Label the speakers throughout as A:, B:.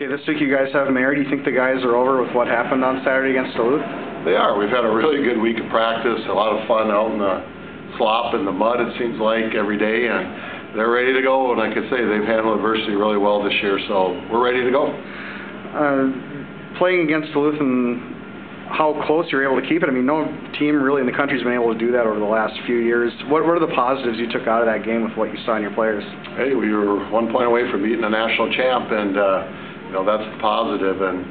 A: Okay, this week you guys have Mary. Do you think the guys are over with what happened on Saturday against Duluth?
B: They are. We've had a really good week of practice, a lot of fun out in the slop and the mud, it seems like, every day, and they're ready to go. And like I say, they've handled adversity really well this year, so we're ready to go.
A: Playing against Duluth and how close you're able to keep it, I mean, no team really in the country has been able to do that over the last few years. What are the positives you took out of that game with what you saw in your players?
B: Hey, we were 1 point away from beating a national champ, and that's the positive. And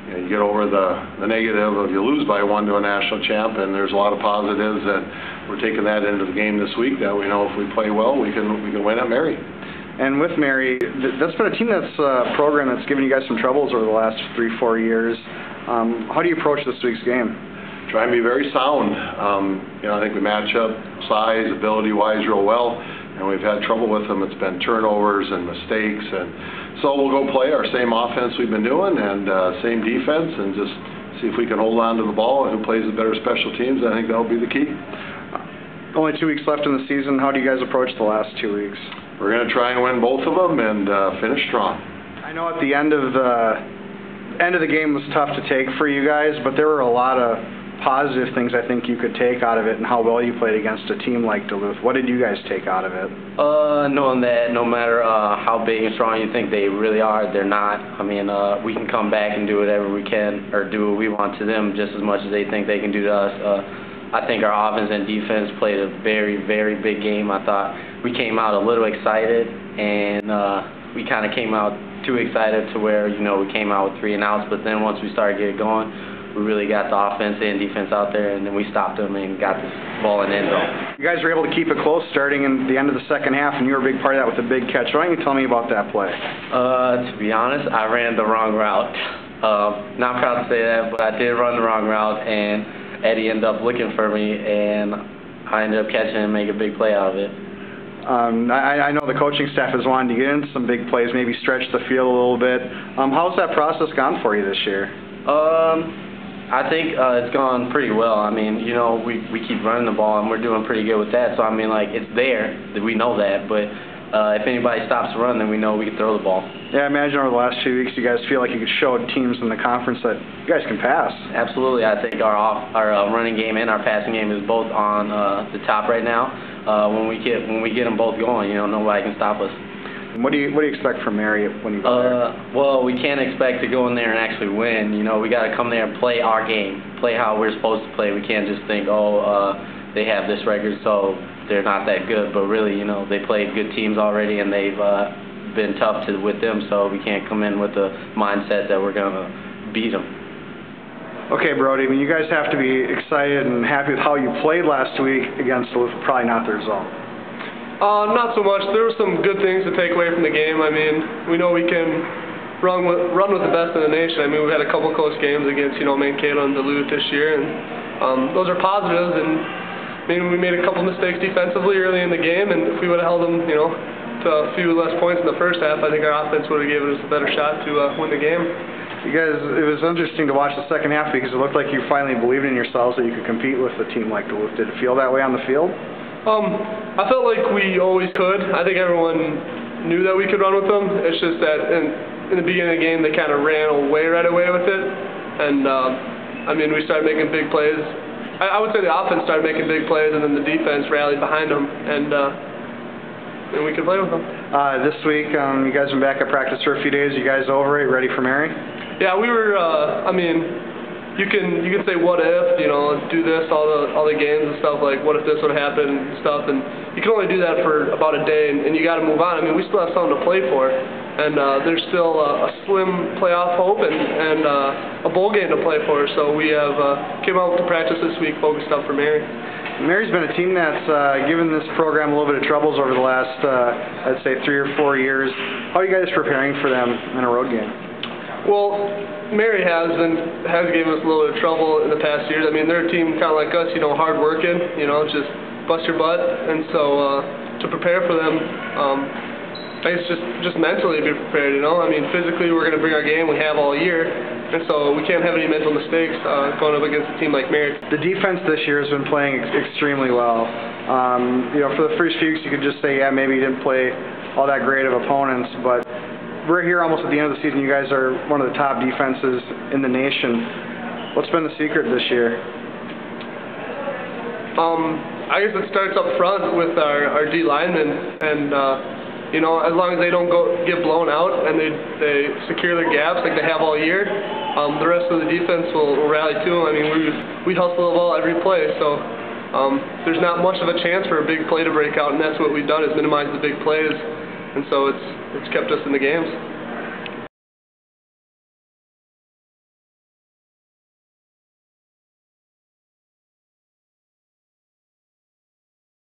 B: you get over the negative of you lose by 1 to a national champ, and there's a lot of positives, and we're taking that into the game this week. That we know if we play well, we can win at Mary.
A: And with Mary, that's been a team that's a program that's given you guys some troubles over the last 3-4 years. How do you approach this week's game?
B: Try and be very sound. I think we match up size, ability-wise real well, and we've had trouble with them. It's been turnovers and mistakes, and so we'll go play our same offense we've been doing and same defense, and just see if we can hold on to the ball and who plays the better special teams. I think that'll be the key.
A: Only 2 weeks left in the season. How do you guys approach the last 2 weeks?
B: We're going to try and win both of them and finish strong.
A: I know at the end of the game was tough to take for you guys, but there were a lot of positive things I think you could take out of it and how well you played against a team like Duluth. What did you guys take out of it?
C: Knowing that no matter how big and strong you think they really are, they're not. I mean, we can come back and do whatever we can or do what we want to them just as much as they think they can do to us. I think our offense and defense played a very, very big game. I thought we came out a little excited, and we kind of came out too excited to where, we came out with 3 and outs, but then once we started getting going, we really got the offense and defense out there, and then we stopped them and got this ball in the end zone.
A: You guys were able to keep it close starting in the end of the second half, and you were a big part of that with a big catch. Why don't you tell me about that play?
C: To be honest, I ran the wrong route. Not proud to say that, but I did run the wrong route, and Eddie ended up looking for me, and I ended up catching and making a big play out of it.
A: I know the coaching staff has wanted to get into some big plays, maybe stretch the field a little bit. How's that process gone for you this year?
C: I think it's gone pretty well. I mean, we keep running the ball, and we're doing pretty good with that. So, I mean, it's there. We know that. But if anybody stops to run, then we know we can throw the ball. Yeah,
A: I imagine over the last few weeks you guys feel like you could show teams in the conference that you guys can pass.
C: Absolutely. I think our running game and our passing game is both on the top right now. When we get them both going, nobody can stop us.
A: What do you expect from Mary when you go there?
C: Well, we can't expect to go in there and actually win. We got to come there and play our game, play how we're supposed to play. We can't just think, they have this record, so they're not that good. But really, they played good teams already, and they've been tough with them. So we can't come in with the mindset that we're gonna beat them.
A: Okay, Brody. I mean, you guys have to be excited and happy with how you played last week against Duluth. Probably not the result.
D: Not so much. There were some good things to take away from the game. I mean, we know we can run with the best in the nation. I mean, we've had a couple close games against, Mankato and Duluth this year, and those are positives. And I mean, we made a couple mistakes defensively early in the game, and if we would have held them, to a few less points in the first half, I think our offense would have given us a better shot to win the game.
A: You guys, it was interesting to watch the second half because it looked like you finally believed in yourselves that you could compete with a team like Duluth. Did it feel that way on the field?
D: I felt like we always could. I think everyone knew that we could run with them. It's just that in the beginning of the game, they kind of ran right away with it. And, I mean, we started making big plays. I would say the offense started making big plays, and then the defense rallied behind them, and we could play with them.
A: This week, you guys have been back at practice for a few days. You guys over it, ready for Mary?
D: Yeah, we were, I mean, you can say what if, do this, all the games and stuff, like what if this would happen and stuff, and you can only do that for about a day, and you got to move on. I mean, we still have something to play for, and there's still a slim playoff hope and a bowl game to play for, so we have came out to practice this week focused up for Mary.
A: Mary's been a team that's given this program a little bit of troubles over the last, I'd say, 3 or 4 years. How are you guys preparing for them in a road game?
D: Well, Mary has given us a little bit of trouble in the past years. I mean, they're a team kind of like us, hard working, just bust your butt. And so to prepare for them, I guess just mentally be prepared, I mean, physically we're going to bring our game. We have all year. And so we can't have any mental mistakes going up against a team like Mary.
A: The defense this year has been playing extremely well. For the first few weeks you could just say, yeah, maybe you didn't play all that great of opponents, but we're here almost at the end of the season. You guys are one of the top defenses in the nation. What's been the secret this year?
D: I guess it starts up front with our D linemen, and you know, as long as they don't get blown out and they secure their gaps like they have all year, the rest of the defense will rally to them. I mean, we hustle the ball every play, so there's not much of a chance for a big play to break out, and that's what we've done is minimize the big plays, and so it's kept us in the games.